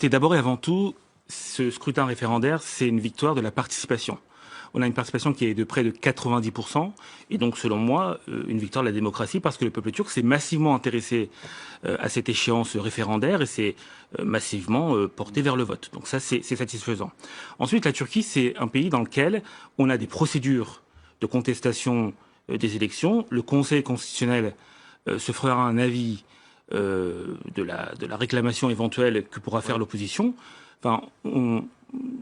Écoutez, d'abord et avant tout, ce scrutin référendaire, c'est une victoire de la participation. On a une participation qui est de près de 90%, et donc, selon moi, une victoire de la démocratie, parce que le peuple turc s'est massivement intéressé à cette échéance référendaire et s'est massivement porté vers le vote. Donc ça, c'est satisfaisant. Ensuite, la Turquie, c'est un pays dans lequel on a des procédures de contestation des élections. Le Conseil constitutionnel se fera un avis de la réclamation éventuelle que pourra faire l'opposition. Enfin,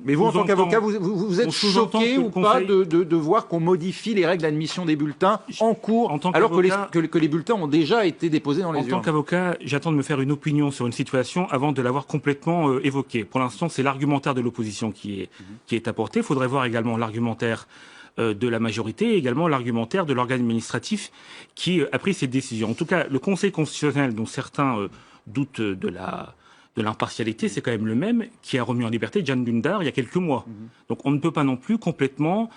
mais vous, en tant qu'avocat, vous êtes choqué ou pas de voir qu'on modifie les règles d'admission des bulletins en cours, alors que les bulletins ont déjà été déposés dans les urnes? En tant qu'avocat, j'attends de me faire une opinion sur une situation avant de l'avoir complètement évoquée. Pour l'instant, c'est l'argumentaire de l'opposition qui est apporté. Il faudrait voir également l'argumentaire de la majorité et également l'argumentaire de l'organe administratif qui a pris cette décision. En tout cas, le Conseil constitutionnel, dont certains doutent de l'impartialité, c'est quand même le même qui a remis en liberté Can Dündar il y a quelques mois. Donc on ne peut pas non plus complètement,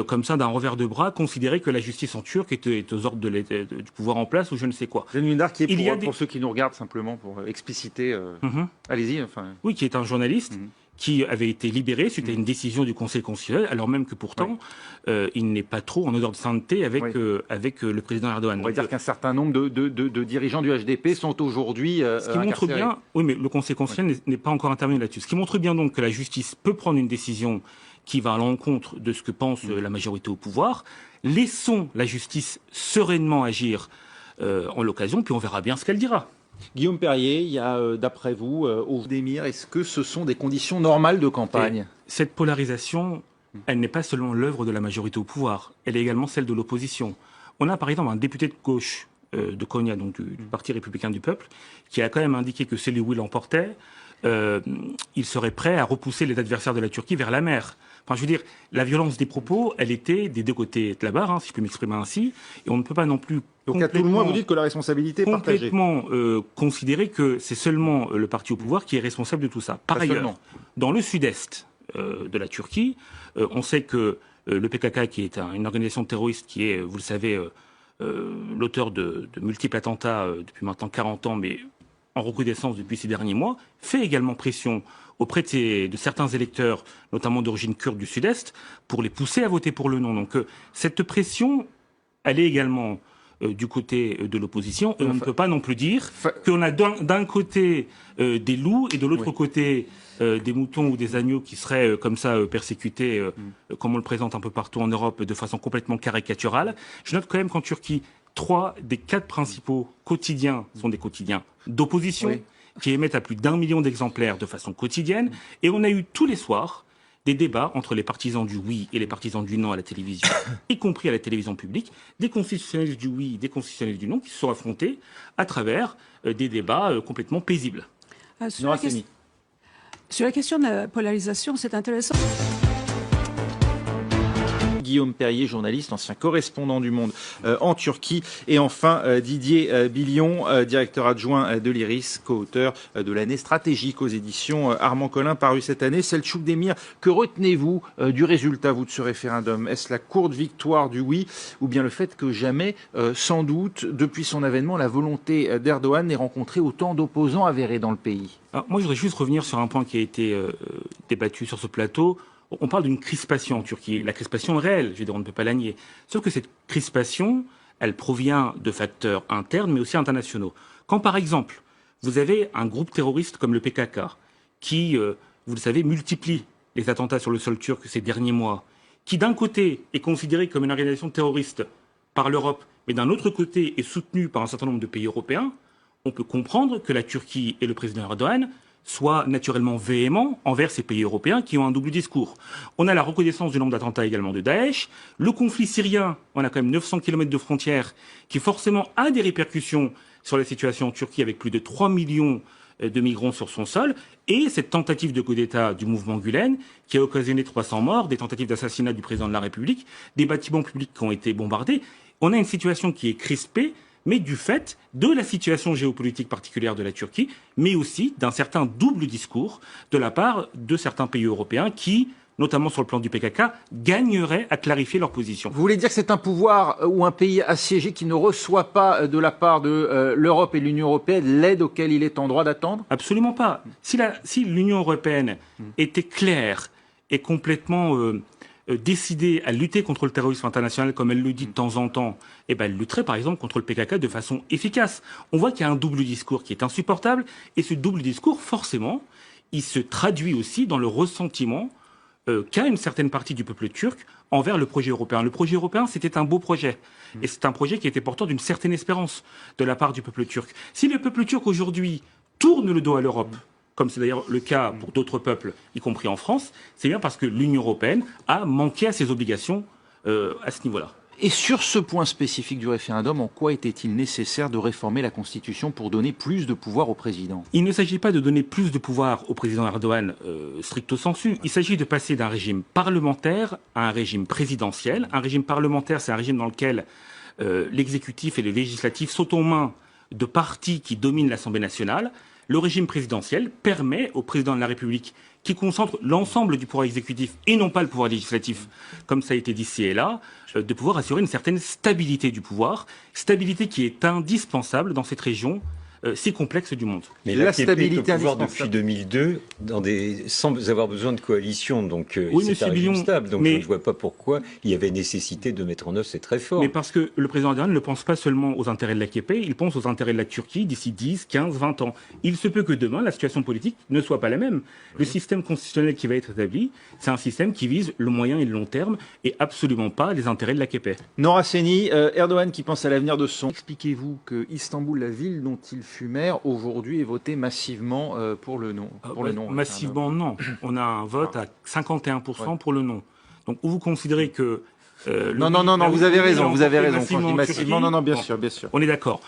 comme ça, d'un revers de bras, considérer que la justice en Turc est aux ordres du pouvoir en place ou je ne sais quoi. Can Dündar qui est, pour ceux qui nous regardent simplement, pour expliciter, allez-y. Oui, qui est un journaliste qui avait été libéré suite à une décision du Conseil constitutionnel, alors même que pourtant, il n'est pas trop en odeur de sainteté avec le président Erdogan. On va dire qu'un certain nombre de dirigeants du HDP sont aujourd'hui ce qui montre bien, oui, mais le Conseil constitutionnel n'est pas encore intervenu là-dessus. Ce qui montre bien donc que la justice peut prendre une décision qui va à l'encontre de ce que pense la majorité au pouvoir. Laissons la justice sereinement agir en l'occasion, puis on verra bien ce qu'elle dira. Guillaume Perrier, il y a, d'après vous, au Demir, est-ce que ce sont des conditions normales de campagne? Cette polarisation, elle n'est pas seulement l'œuvre de la majorité au pouvoir, elle est également celle de l'opposition. On a par exemple un député de gauche de Konya, donc du Parti républicain du peuple, qui a quand même indiqué que celui où il l'emportait, il serait prêt à repousser les adversaires de la Turquie vers la mer. Enfin, je veux dire, la violence des propos, elle était des deux côtés de la barre, si je peux m'exprimer ainsi, et on ne peut pas non plus donc à tout le moins, vous dites que la responsabilité est partagée. Complètement considérer que c'est seulement le parti au pouvoir qui est responsable de tout ça. Par ailleurs, dans le sud-est de la Turquie, on sait que le PKK, qui est une organisation terroriste qui est, vous le savez, l'auteur de multiples attentats depuis maintenant 40 ans, mais en recrudescence depuis ces derniers mois, fait également pression auprès de certains électeurs, notamment d'origine kurde du sud-est, pour les pousser à voter pour le non. Donc cette pression, elle est également du côté de l'opposition. Et on ne peut pas non plus dire qu'on a d'un côté des loups et de l'autre côté des moutons ou des agneaux qui seraient comme ça persécutés, comme on le présente un peu partout en Europe, de façon complètement caricaturale. Je note quand même qu'en Turquie, 3 des 4 principaux quotidiens sont des quotidiens d'opposition, qui émettent à plus d'1 million d'exemplaires de façon quotidienne. Et on a eu tous les soirs des débats entre les partisans du oui et les partisans du non à la télévision, y compris à la télévision publique, des constitutionnalistes du oui, des constitutionnalistes du non, qui se sont affrontés à travers des débats complètement paisibles. Sur la question de la polarisation, c'est intéressant. Guillaume Perrier, journaliste, ancien correspondant du Monde en Turquie. Et enfin, Didier Billion, directeur adjoint de l'IRIS, co-auteur de l'année stratégique aux éditions Armand Collin, paru cette année. Selçuk Demir, que retenez-vous du résultat, vous, de ce référendum? Est-ce la courte victoire du oui ou bien le fait que jamais, sans doute, depuis son avènement, la volonté d'Erdogan n'ait rencontré autant d'opposants avérés dans le pays? Alors, moi, je voudrais juste revenir sur un point qui a été débattu sur ce plateau. On parle d'une crispation en Turquie. La crispation est réelle, je veux dire, on ne peut pas la nier. Sauf que cette crispation, elle provient de facteurs internes, mais aussi internationaux. Quand, par exemple, vous avez un groupe terroriste comme le PKK, qui, vous le savez, multiplie les attentats sur le sol turc ces derniers mois, qui d'un côté est considéré comme une organisation terroriste par l'Europe, mais d'un autre côté est soutenu par un certain nombre de pays européens, on peut comprendre que la Turquie et le président Erdogan soit naturellement véhément envers ces pays européens qui ont un double discours. On a la reconnaissance du nombre d'attentats également de Daesh. Le conflit syrien, on a quand même 900 km de frontières, qui forcément a des répercussions sur la situation en Turquie avec plus de 3 millions de migrants sur son sol. Et cette tentative de coup d'État du mouvement Gülen, qui a occasionné 300 morts, des tentatives d'assassinat du président de la République, des bâtiments publics qui ont été bombardés. On a une situation qui est crispée, mais du fait de la situation géopolitique particulière de la Turquie, mais aussi d'un certain double discours de la part de certains pays européens qui notamment sur le plan du PKK, gagneraient à clarifier leur position. Vous voulez dire que c'est un pouvoir ou un pays assiégé qui ne reçoit pas de la part de l'Europe et de l'Union européenne l'aide auquel il est en droit d'attendre? Absolument pas. Si l'Union européenne était claire et complètement décidée à lutter contre le terrorisme international, comme elle le dit de temps en temps, eh ben, elle lutterait par exemple contre le PKK de façon efficace. On voit qu'il y a un double discours qui est insupportable, et ce double discours, forcément, il se traduit aussi dans le ressentiment qu'a une certaine partie du peuple turc envers le projet européen. Le projet européen, c'était un beau projet. Et c'est un projet qui était porteur d'une certaine espérance de la part du peuple turc. Si le peuple turc aujourd'hui tourne le dos à l'Europe, comme c'est d'ailleurs le cas pour d'autres peuples, y compris en France, c'est bien parce que l'Union européenne a manqué à ses obligations à ce niveau-là. Et sur ce point spécifique du référendum, en quoi était-il nécessaire de réformer la Constitution pour donner plus de pouvoir au président? Il ne s'agit pas de donner plus de pouvoir au président Erdogan stricto sensu. Il s'agit de passer d'un régime parlementaire à un régime présidentiel. Un régime parlementaire, c'est un régime dans lequel l'exécutif et le législatif sont aux mains de partis qui dominent l'Assemblée nationale. Le régime présidentiel permet au président de la République, qui concentre l'ensemble du pouvoir exécutif et non pas le pouvoir législatif, comme ça a été dit ici et là, de pouvoir assurer une certaine stabilité du pouvoir, stabilité qui est indispensable dans cette région si complexe du monde. Mais la stabilité est au pouvoir depuis 2002 sans avoir besoin de coalition, donc oui, c'est un régime stable. Donc je ne vois pas pourquoi il y avait nécessité de mettre en œuvre cette réforme. Mais parce que le président Erdogan ne pense pas seulement aux intérêts de l'AKP, il pense aux intérêts de la Turquie d'ici 10, 15, 20 ans. Il se peut que demain, la situation politique ne soit pas la même. Le système constitutionnel qui va être établi, c'est un système qui vise le moyen et le long terme et absolument pas les intérêts de l'AKP. Nora Seni, Erdogan qui pense à l'avenir de son... Expliquez-vous que Istanbul, la ville dont il fut maire, aujourd'hui est voté massivement pour le non. Massivement, non. On a un vote à 51% pour le non. Donc, où vous considérez que... non, vous avez raison, vous avez raison. Quand je dis massivement, non, bien sûr. On est d'accord.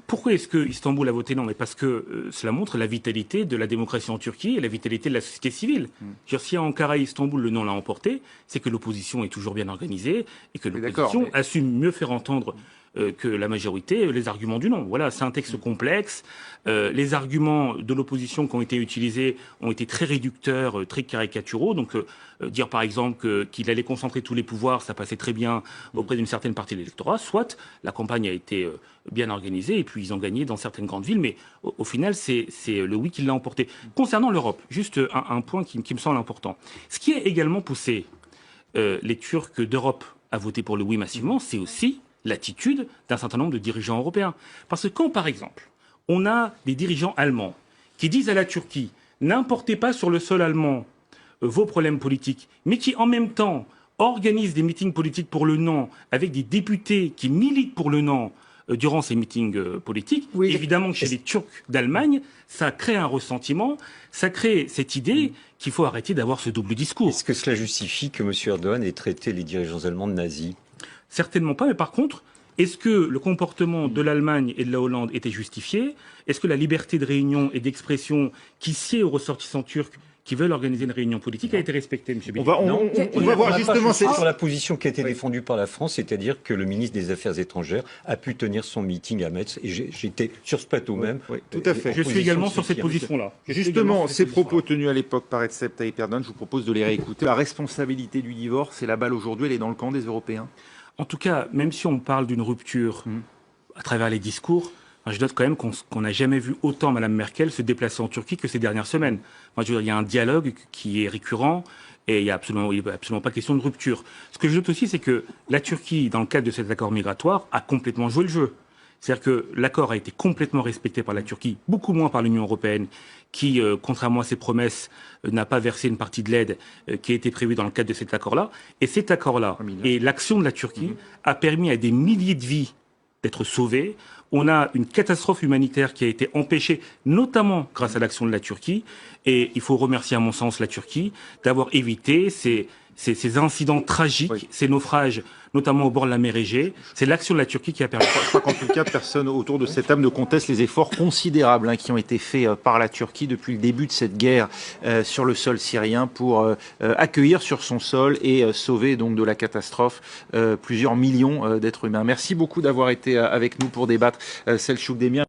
Pourquoi est-ce que Istanbul a voté non? Mais parce que cela montre la vitalité de la démocratie en Turquie et la vitalité de la société civile. Si à Ankara et Istanbul, le non l'a emporté, c'est que l'opposition est toujours bien organisée et que l'opposition assume mieux faire entendre que la majorité les arguments du non. Voilà, c'est un texte complexe. Les arguments de l'opposition qui ont été utilisés ont été très réducteurs, très caricaturaux. Donc, dire par exemple qu'il allait concentrer tous les pouvoirs, ça passait très bien auprès d'une certaine partie de l'électorat. Soit la campagne a été bien organisée et puis ils ont gagné dans certaines grandes villes. Mais au final, c'est le oui qui l'a emporté. Concernant l'Europe, juste un point qui me semble important. Ce qui a également poussé les Turcs d'Europe à voter pour le oui massivement, c'est aussi l'attitude d'un certain nombre de dirigeants européens. Parce que quand, par exemple, on a des dirigeants allemands qui disent à la Turquie « n'importez pas sur le sol allemand vos problèmes politiques », mais qui, en même temps, organisent des meetings politiques pour le non, avec des députés qui militent pour le non durant ces meetings politiques, évidemment, chez les Turcs d'Allemagne, ça crée un ressentiment, ça crée cette idée qu'il faut arrêter d'avoir ce double discours. Est-ce que cela justifie que M. Erdogan ait traité les dirigeants allemands de nazis ? Certainement pas, mais par contre, est-ce que le comportement de l'Allemagne et de la Hollande était justifié? Est-ce que la liberté de réunion et d'expression qui sied aux ressortissants turcs qui veulent organiser une réunion politique a été respectée, M. Billy? On va voir justement sur la position qui a été défendue par la France, c'est-à-dire que le ministre des Affaires étrangères a pu tenir son meeting à Metz, et j'étais sur ce plateau même. Tout à fait. Je suis également sur cette position-là. Justement, ces propos tenus à l'époque par Recep Tayyip Erdogan, je vous propose de les réécouter. La responsabilité du divorce et la balle aujourd'hui, elle est dans le camp des Européens. En tout cas, même si on parle d'une rupture à travers les discours, je note quand même qu'on n'a jamais vu autant Mme Merkel se déplacer en Turquie que ces dernières semaines. Je veux dire, il y a un dialogue qui est récurrent et il n'y a absolument pas question de rupture. Ce que je note aussi, c'est que la Turquie, dans le cadre de cet accord migratoire, a complètement joué le jeu. C'est-à-dire que l'accord a été complètement respecté par la Turquie, beaucoup moins par l'Union européenne, qui, contrairement à ses promesses, n'a pas versé une partie de l'aide qui a été prévue dans le cadre de cet accord-là. Et cet accord-là et l'action de la Turquie a permis à des milliers de vies d'être sauvées. On a une catastrophe humanitaire qui a été empêchée, notamment grâce à l'action de la Turquie. Et il faut remercier, à mon sens, la Turquie d'avoir évité ces incidents tragiques, ces naufrages, notamment au bord de la mer Égée. C'est l'action de la Turquie qui a permis. Je crois qu'en tout cas, personne autour de cette table ne conteste les efforts considérables qui ont été faits par la Turquie depuis le début de cette guerre sur le sol syrien pour accueillir sur son sol et sauver donc de la catastrophe plusieurs millions d'êtres humains. Merci beaucoup d'avoir été avec nous pour débattre. Selçuk Demir.